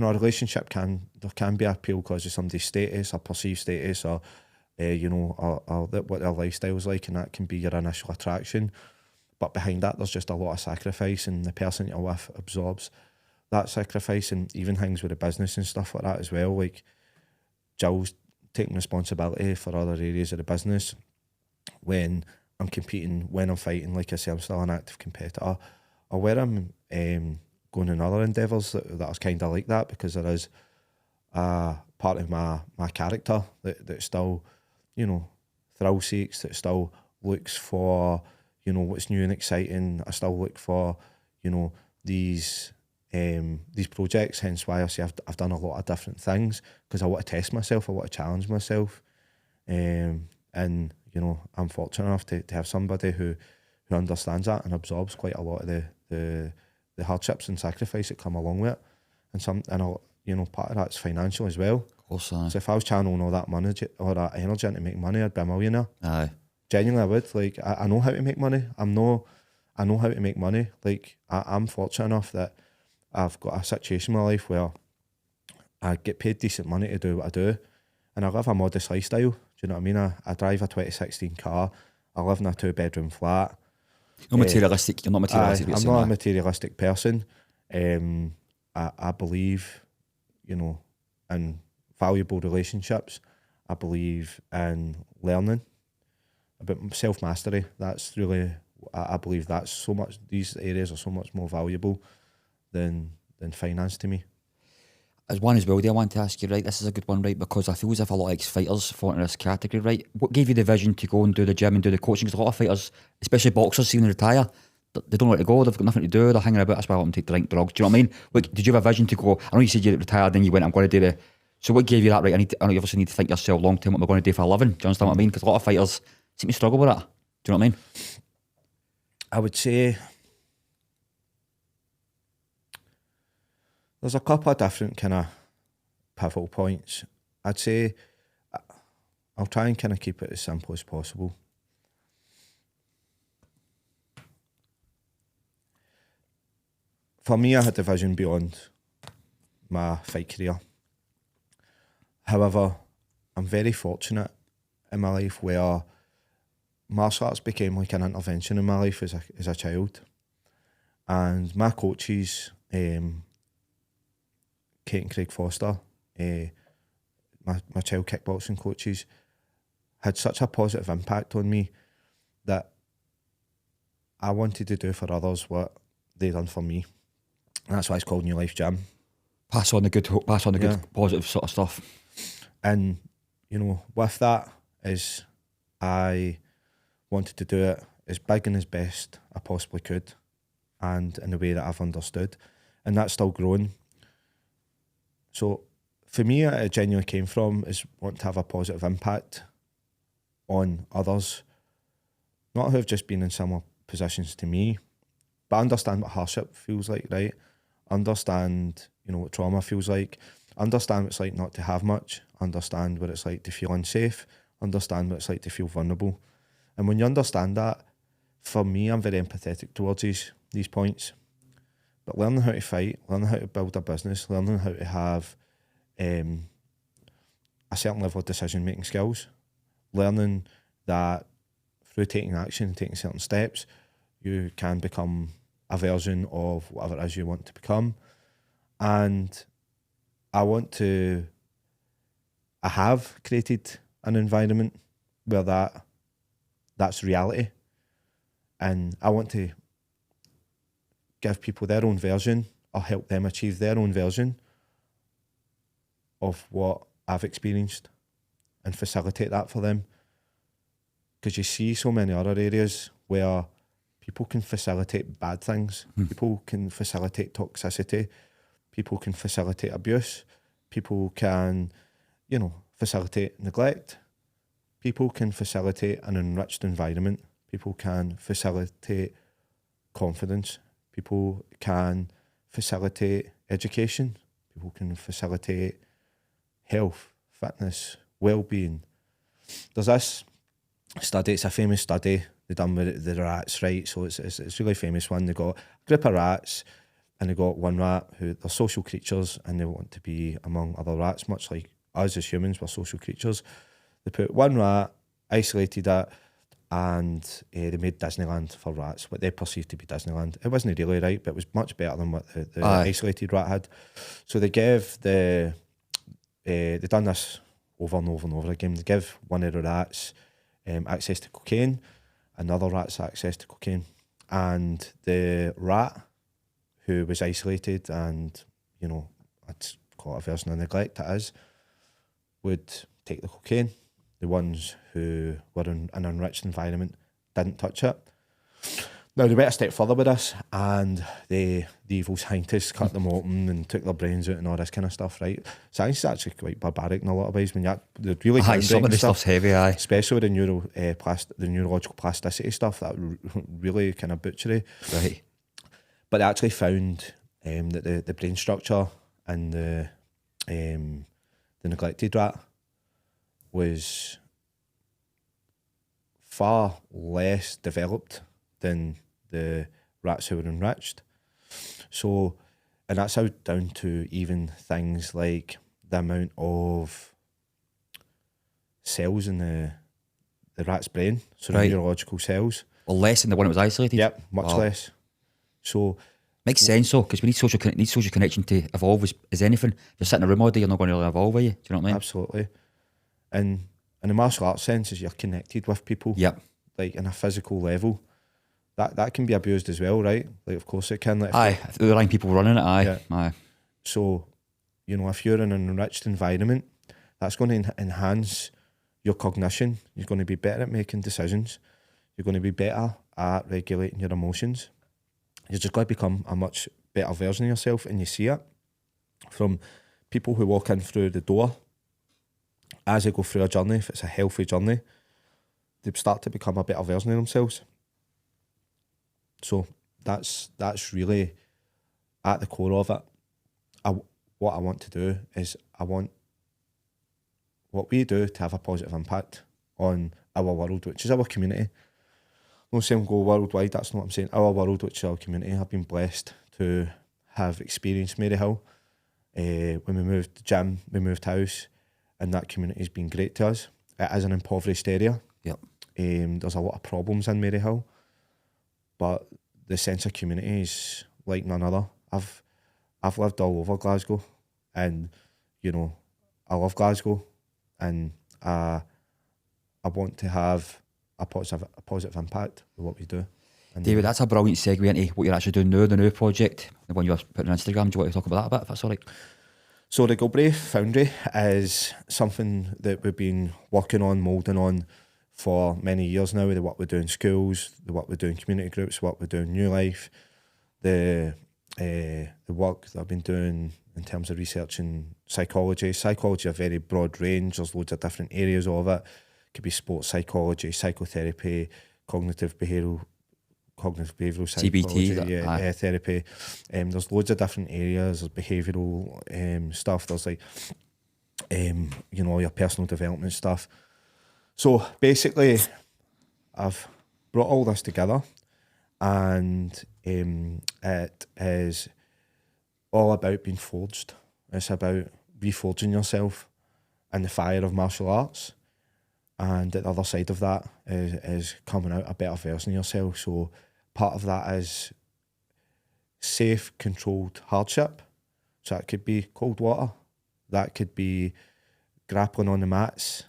B: a relationship there can be appeal because of somebody's status or perceived status or, you know, or what their lifestyle's like, and that can be your initial attraction. But behind that, there's just a lot of sacrifice, and the person you're with absorbs that sacrifice, and even things with the business and stuff like that as well. Like, Jill's taking responsibility for other areas of the business. When I'm competing, when I'm fighting, like I say, I'm still an active competitor. Or where I'm going in other endeavours that are kind of like that, because there is a part of my character that still, you know, thrill seeks, that still looks for, you know, what's new and exciting. I still look for, you know, these projects, hence why I say I've done a lot of different things, because I want to test myself, I want to challenge myself. And, you know, I'm fortunate enough to have somebody who understands that and absorbs quite a lot of the hardships and sacrifice that come along with it. And you know, part of that's financial as well.
A: Of course,
B: so if I was channeling all that money or that energy into make money, I'd be a millionaire.
A: Aye.
B: Genuinely, I would. Like, I know how to make money. I know how to make money. Like, I'm fortunate enough that I've got a situation in my life where I get paid decent money to do what I do, and I live a modest lifestyle. Do you know what I mean? I drive a 2016 car. I live in a 2-bedroom flat.
A: You're materialistic. You're not materialistic.
B: I'm not a materialistic person. I believe, you know, in valuable relationships. I believe in learning, about self-mastery. That's really, I believe that's so much, these areas are so much more valuable than finance to me.
A: As one as well, I want to ask you, right, this is a good one, right, because I feel as if a lot of ex-fighters fall into this category, right? What gave you the vision to go and do the gym and do the coaching? Because a lot of fighters, especially boxers, see when they retire, they don't know where to go, they've got nothing to do, they're hanging about, that's why I want them to drink drugs. Do you know what I mean? Like, did you have a vision to go, I know you said you retired, then you went, I'm going to do the, so what gave you that, right? I know you obviously need to think yourself long term, what am I going to do for a living? Do you understand what I mean? Because a lot of fighters seem to struggle with that. Do you know what I mean?
B: I would say there's a couple of different kind of pivotal points. I'd say I'll try and kind of keep it as simple as possible. For me, I had a vision beyond my fight career. However, I'm very fortunate in my life where martial arts became like an intervention in my life as a child. And my coaches kind Kate and Craig Foster, my child kickboxing coaches, had such a positive impact on me that I wanted to do for others what they done for me. And that's why it's called New Life Gym.
A: Pass on the good, positive sort of stuff.
B: And, you know, with that is I wanted to do it as big and as best I possibly could, and in the way that I've understood. And that's still growing. So for me, it genuinely came from is wanting to have a positive impact on others, not who have just been in similar positions to me, but understand what hardship feels like, right? Understand, you know, what trauma feels like. Understand what it's like not to have much. Understand what it's like to feel unsafe. Understand what it's like to feel vulnerable. And when you understand that, for me, I'm very empathetic towards these points. But learning how to fight, learning how to build a business, learning how to have a certain level of decision-making skills, learning that through taking action and taking certain steps, you can become a version of whatever it is you want to become. And I have created an environment where that's reality. And I want to give people their own version or help them achieve their own version of what I've experienced and facilitate that for them. Because you see so many other areas where people can facilitate bad things. People can facilitate toxicity. People can facilitate abuse. People can, you know, facilitate neglect. People can facilitate an enriched environment. People can facilitate confidence. People can facilitate education. People can facilitate health, fitness, well-being. There's this study, it's a famous study they done with the rats, right? So it's a really famous one. They got a group of rats and they got one rat who they're social creatures and they want to be among other rats, much like us as humans, we're social creatures. They put one rat, isolated it, and they made Disneyland for rats, what they perceived to be Disneyland. It wasn't really right, but it was much better than what the isolated rat had. So they gave they've done this over and over and over again. They give one of the rats access to cocaine, another rat's access to cocaine, and the rat who was isolated and, you know, I'd call it a version of neglect, it is, would take the cocaine. The ones who were in an enriched environment didn't touch it. Now, they went a step further with this, and the evil scientists cut them open and took their brains out and all this kind of stuff, right? Science is actually quite barbaric in a lot of ways. When they're really
A: some of the stuff's heavy,
B: especially the neurological plasticity stuff, that really kind of butchery.
A: Right.
B: But they actually found that the brain structure and the neglected rat was far less developed than the rats who were enriched. So, and that's out down to even things like the amount of cells in the rat's brain, so the neurological cells.
A: Well, less than the one that was isolated?
B: Yep, much less. So
A: makes sense though, because we need social connection to evolve as anything. If you're sitting in a room all day, you're not going to really evolve, are you? Do you know what I mean?
B: Absolutely. And in the martial arts sense, is you're connected with people.
A: Yep.
B: Like in a physical level. That can be abused as well, right? Like, of course it can. Like,
A: if there are people running it, aye.
B: So, you know, if you're in an enriched environment, that's going to enhance your cognition. You're going to be better at making decisions. You're going to be better at regulating your emotions. You're just going to become a much better version of yourself, and you see it from people who walk in through the door. As they go through a journey, if it's a healthy journey, they start to become a better version of themselves. So that's really at the core of it. What I want to do is I want what we do to have a positive impact on our world, which is our community. I'm not saying go worldwide, that's not what I'm saying. Our world, which is our community. I've been blessed to have experienced Maryhill. When we moved gym, we moved house, and that community has been great to us. It is an impoverished area.
A: Yep.
B: There's a lot of problems in Maryhill, but the sense of community is like none other. I've lived all over Glasgow, And, you know, I love Glasgow, and I want to have a positive impact with what we do. And
A: David, that's a brilliant segue into what you're actually doing now, the new project, the one you're putting on Instagram. Do you want to talk about that a bit, if that's all right?
B: So the Galbra Foundry is something that we've been working on, moulding on for many years now. The work we do in schools, the work we do in community groups, the work we do in New Life, the work that I've been doing in terms of researching psychology. Psychology is a very broad range. There's loads of different areas of it. It could be sports psychology, psychotherapy, cognitive behavioural psychology,
A: CBT,
B: therapy. There's loads of different areas. There's behavioural stuff. There's like, you know, your personal development stuff. So basically, I've brought all this together, and it is all about being forged. It's about reforging yourself in the fire of martial arts. And at the other side of that is coming out a better version of yourself. So part of that is safe, controlled hardship. So that could be cold water. That could be grappling on the mats.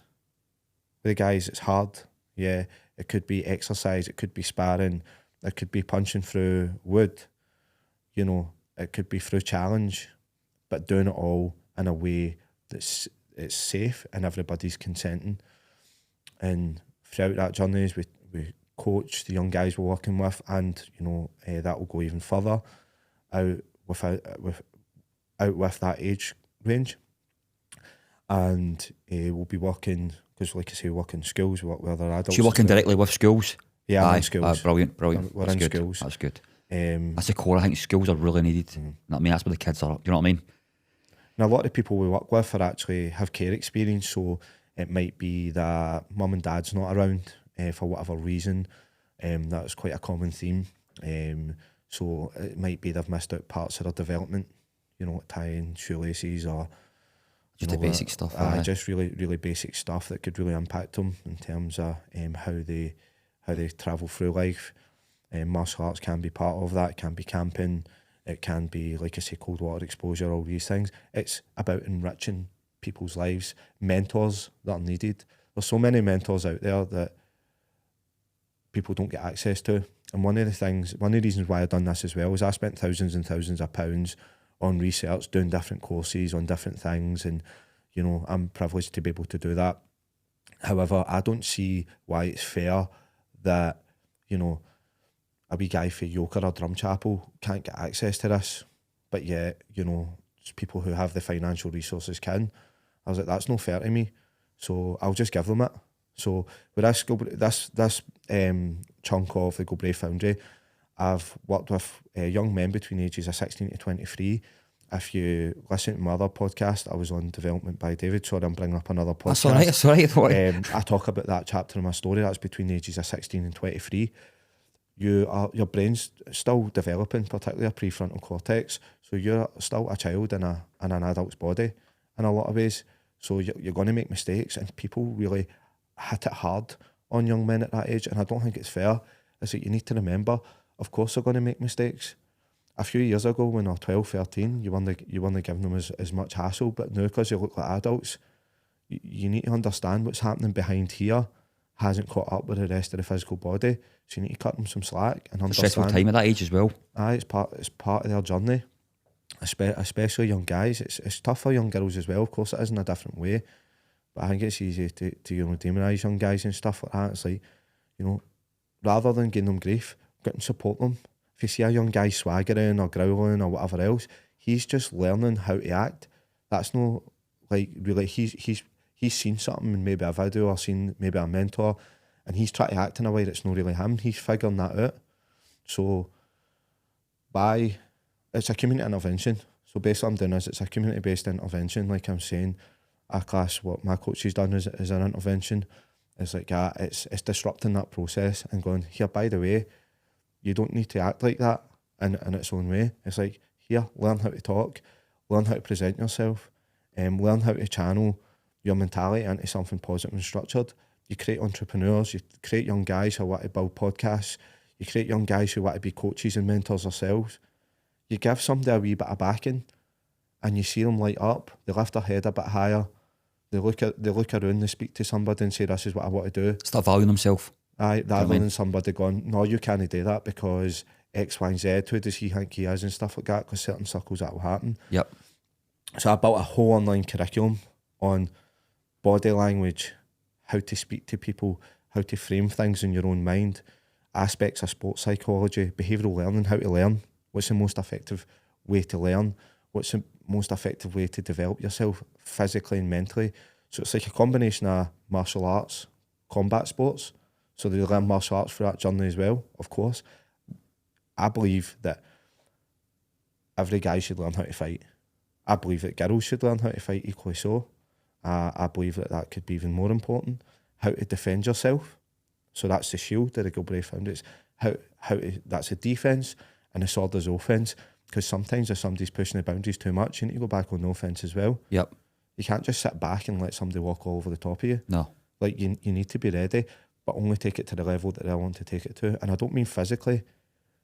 B: The guys, it's hard. Yeah, it could be exercise. It could be sparring. It could be punching through wood. You know, it could be through challenge. But doing it all in a way that's it's safe and everybody's consenting. And throughout that journey, we coach the young guys we're working with, and you know that will go even further out with that age range. And we'll be working, because like I say, we work in schools, we work with other adults.
A: So you're working directly with schools?
B: Yeah, I'm in schools.
A: Brilliant.
B: We're
A: that's
B: in
A: good.
B: schools.
A: That's good. That's the core. I think schools are really needed. You know what I mean? That's where the kids are. Do you know what I mean?
B: And a lot of people we work with are actually have care experience, so it might be that mum and dad's not around for whatever reason. That's quite a common theme. So it might be they've missed out parts of their development, you know, tying shoelaces or
A: Just the basic stuff.
B: Just really basic stuff that could really impact them in terms of how they travel through life. Martial arts can be part of that. It can be camping. It can be, like I say, cold water exposure, all these things. It's about enriching people's lives, mentors that are needed. There's so many mentors out there that people don't get access to. And one of the reasons why I've done this as well is I spent thousands and thousands of pounds on research, doing different courses on different things, and you know, I'm privileged to be able to do that. However, I don't see why it's fair that, you know, a wee guy for Yoker or Drumchapel can't get access to this, but yet, you know, people who have the financial resources can. I was like, that's no fair to me, so I'll just give them it. So with this chunk of the Galbra Foundry, I've worked with young men between the ages of 16 to 23. If you listen to my other podcast, I was on Development by David. Sorry, I'm bringing up another podcast.
A: That's all right.
B: I talk about that chapter in my story. That's between the ages of 16 and 23. Your brain's still developing, particularly a prefrontal cortex. So you're still a child in an adult's body in a lot of ways. So you're going to make mistakes, and people really hit it hard on young men at that age. And I don't think it's fair. Is that you need to remember, of course they're going to make mistakes. A few years ago, when they're 12, 13, you weren't giving them as much hassle. But now, because they look like adults, you need to understand what's happening behind here hasn't caught up with the rest of the physical body. So you need to cut them some slack and understand.
A: Stressful time at that age as well.
B: It's part of their journey, especially young guys. It's tough for young girls as well. Of course, it is in a different way. But I think it's easy to demonise young guys and stuff like that. It's like, you know, rather than giving them grief, go and support them. If you see a young guy swaggering or growling or whatever else, he's just learning how to act. That's no, like, really, he's seen something in maybe a video or seen maybe a mentor, and he's trying to act in a way that's not really him. He's figuring that out. So it's a community intervention. So basically what I'm doing is it's a community-based intervention. Like I'm saying, our class, what my coach has done is an intervention. It's like it's disrupting that process and going, here, by the way, you don't need to act like that in its own way. It's like, here, learn how to talk, learn how to present yourself, learn how to channel your mentality into something positive and structured. You create entrepreneurs, you create young guys who want to build podcasts, you create young guys who want to be coaches and mentors themselves. You give somebody a wee bit of backing, and you see them light up, they lift their head a bit higher, they look around, they speak to somebody and say, this is what I want to do.
A: Start valuing themselves.
B: Aye, rather than somebody going, no, you can't do that because X, Y, and Z, who does he think he is and stuff like that, because certain circles that will happen.
A: Yep.
B: So I built a whole online curriculum on body language, how to speak to people, how to frame things in your own mind, aspects of sports psychology, behavioural learning, how to learn, what's the most effective way to learn, what's the most effective way to develop yourself physically and mentally. So it's like a combination of martial arts, combat sports. So they learn martial arts for that journey as well, of course. I believe that every guy should learn how to fight. I believe that girls should learn how to fight equally so. I believe that could be even more important. How to defend yourself. So that's the shield that the Galbra Foundry. It's that's a defence, and the sword is offence. Because sometimes if somebody's pushing the boundaries too much, you need to go back on offence as well.
A: Yep.
B: You can't just sit back and let somebody walk all over the top of you.
A: No.
B: Like you need to be ready, but only take it to the level that they want to take it to. And I don't mean physically,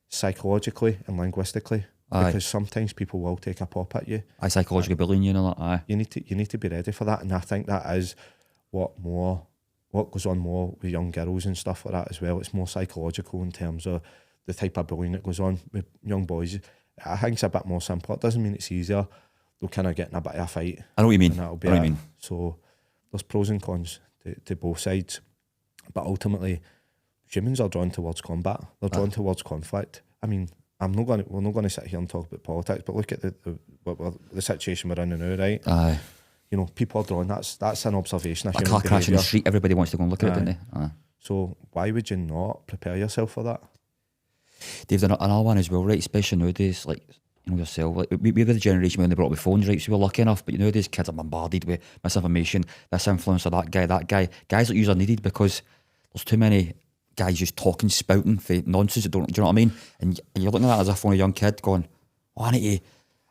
B: psychologically and linguistically.
A: Aye.
B: Because sometimes people will take a pop at you.
A: Aye, psychological bullying, you know that. Aye.
B: You need to be ready for that, and I think that is what goes on more with young girls and stuff like that as well. It's more psychological in terms of the type of bullying that goes on with young boys. I think it's a bit more simple. It doesn't mean it's easier. They'll kind of get in a bit of a fight.
A: I know what you mean.
B: I know what you mean. So there's pros and cons to both sides, but ultimately humans are drawn towards combat. They're drawn towards conflict. I mean, we're not going to sit here and talk about politics, but look at the situation we're in now, right?
A: Aye.
B: You know, people are drawn. That's an observation of
A: A
B: human
A: car crash in the
B: behaviour.
A: street, everybody wants to go and look at it, don't they? Aye.
B: So why would you not prepare yourself for that?
A: Dave, another one as well, right? Especially nowadays, like, you know yourself, like we're the generation when they brought up with phones, right? So we're lucky enough, but nowadays kids are bombarded with misinformation, this influencer, that guy. Guys that usually are needed because there's too many guys just talking, spouting for nonsense that don't, do you know what I mean? And you're looking at that as if on a young kid going, oh, I need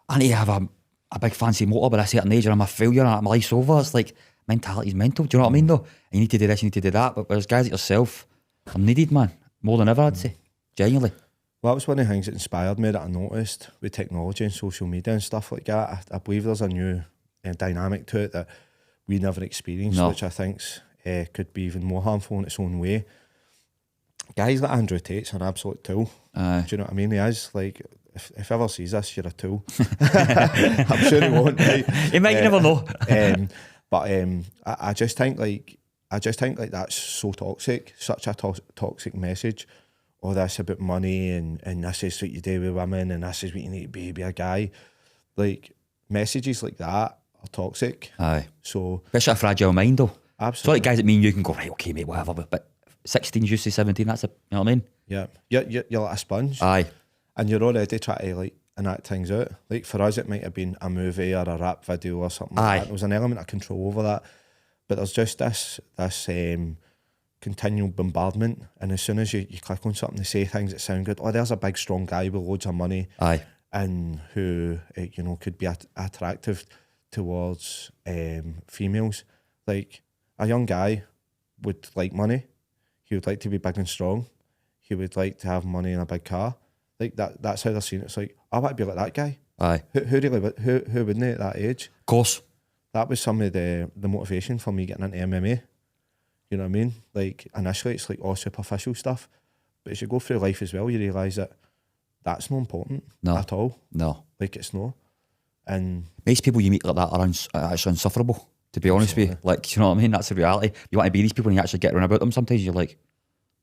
A: to have a big fancy motor by a certain age, or I'm a failure and my life's over. It's like mentality's mental, do you know what I mean though? And you need to do this, you need to do that, but whereas guys like yourself are needed, man, more than ever, I'd say, genuinely.
B: Well, that was one of the things that inspired me that I noticed with technology and social media and stuff like that. I believe there's a new dynamic to it that we never experienced, which I think could be even more harmful in its own way. Guys like Andrew Tate's an absolute tool. Do you know what I mean? He is, like, if ever sees this, you're a tool. I'm sure he won't. Right?
A: You might never know.
B: I just think like that's so toxic, such a toxic message. All this about money and this is what you do with women and this is what you need to be a guy. Like, messages like that are toxic.
A: Aye.
B: So
A: especially a fragile mind though.
B: Absolutely.
A: So like guys that mean you can go, right, okay mate, whatever, but 16, you say 17, that's you know what I mean?
B: Yeah. You're like a sponge.
A: Aye.
B: And you're already trying to like enact things out. Like for us it might have been a movie or a rap video or something like that. There was an element of control over that. But there's just this continual bombardment, and as soon as you click on something, they say things that sound good. Oh, there's a big strong guy with loads of money.
A: Aye.
B: And who could be attractive towards females. Like a young guy would like money. He would like to be big and strong. He would like to have money in a big car. Like that's how they're seeing it. It's like, I want to be like that guy.
A: Aye.
B: Who wouldn't at that age?
A: Of course.
B: That was some of the motivation for me getting into MMA. You know what I mean? Like, initially it's like all superficial stuff, but as you go through life as well, you realise that that's not important at all.
A: No.
B: Like, it's no. And
A: most people you meet like that are actually insufferable, to be honest with you. Like, you know what I mean? That's the reality. You want to be these people and you actually get around about them, sometimes you're like,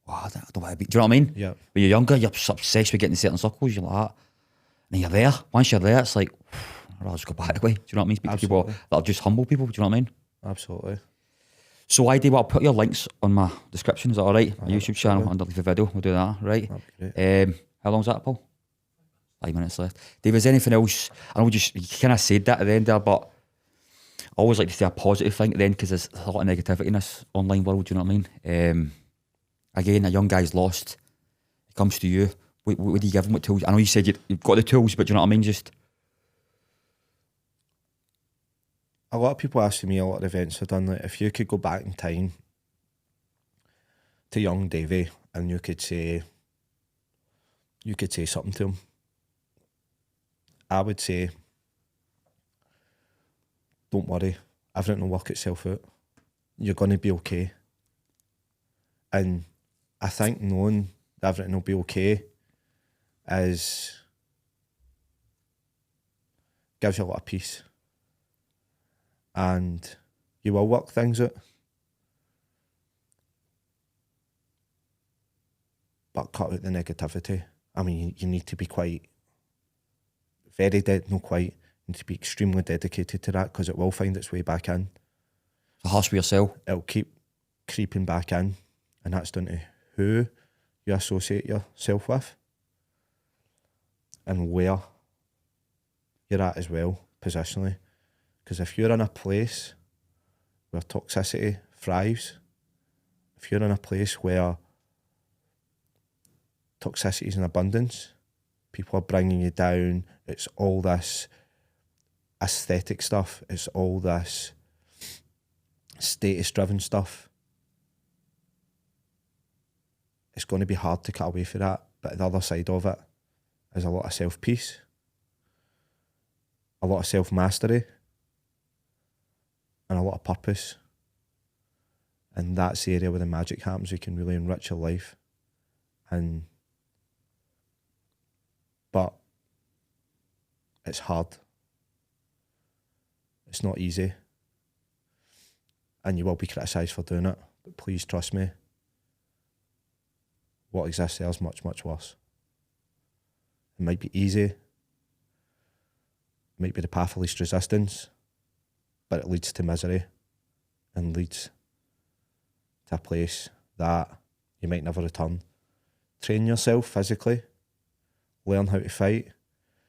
A: oh, I don't want to be. Do you know what I mean?
B: Yeah.
A: When you're younger, you're obsessed with getting in certain circles, you're like that. And you're there. Once you're there, it's like, I'll just go back away. Do you know what I mean? Speak to people that are just humble people. Do you know what I mean?
B: Absolutely.
A: So I do. I'll put your links on my description. Is that all right? My YouTube channel underneath the video. We'll do that, right? How long's that, Paul? 5 minutes left. Dave, is there anything else? I know you kind of said that at the end there, but I always like to say a positive thing at the end because there's a lot of negativity in this online world. Do you know what I mean? Again, a young guy's lost. He comes to you. What do you give him? What tools? I know you said you've got the tools, but do you know what I mean? Just
B: a lot of people ask me a lot of events I've done, like, if you could go back in time to young Davey and you could say something to him, I would say don't worry, everything will work itself out. You're going to be okay. And I think knowing that everything will be okay gives you a lot of peace. And you will work things out. But cut out the negativity. I mean, you need to be you need to be extremely dedicated to that, because it will find its way back in.
A: So hush with yourself.
B: It'll keep creeping back in, and that's down to who you associate yourself with and where you're at as well, positionally. Because if you're in a place where toxicity thrives, if you're in a place where toxicity is in abundance, people are bringing you down, it's all this aesthetic stuff, it's all this status-driven stuff, it's going to be hard to cut away from that. But the other side of it is a lot of self-peace, a lot of self-mastery, and a lot of purpose. And that's the area where the magic happens. You can really enrich your life. But it's hard. It's not easy. And you will be criticised for doing it. But please trust me, what exists there is much, much worse. It might be easy. It might be the path of least resistance, but it leads to misery and leads to a place that you might never return. Train yourself physically. Learn how to fight.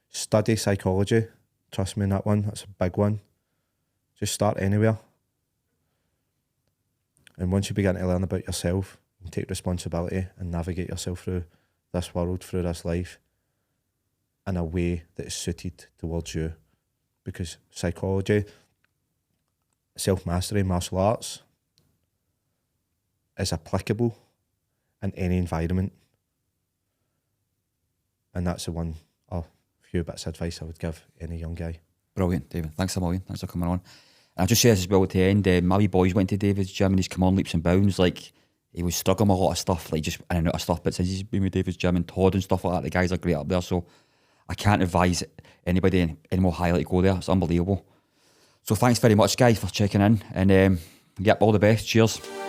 B: Study psychology. Trust me in that one. That's a big one. Just start anywhere. And once you begin to learn about yourself and take responsibility and navigate yourself through this world, through this life, in a way that is suited towards you. Because psychology, self-mastery, martial arts is applicable in any environment. And that's the one, a few bits of advice I would give any young guy.
A: Brilliant, David. Thanks a million. Thanks for coming on. And I'll just say this as well at the end. My wee boys went to David's gym and he's come on leaps and bounds. Like, he was struggling with a lot of stuff, like just in and out of stuff. But since he's been with David's gym and Todd and stuff like that, the guys are great up there. So I can't advise anybody any more highly to go there. It's unbelievable. So thanks very much, guys, for checking in. And yep, all the best. Cheers.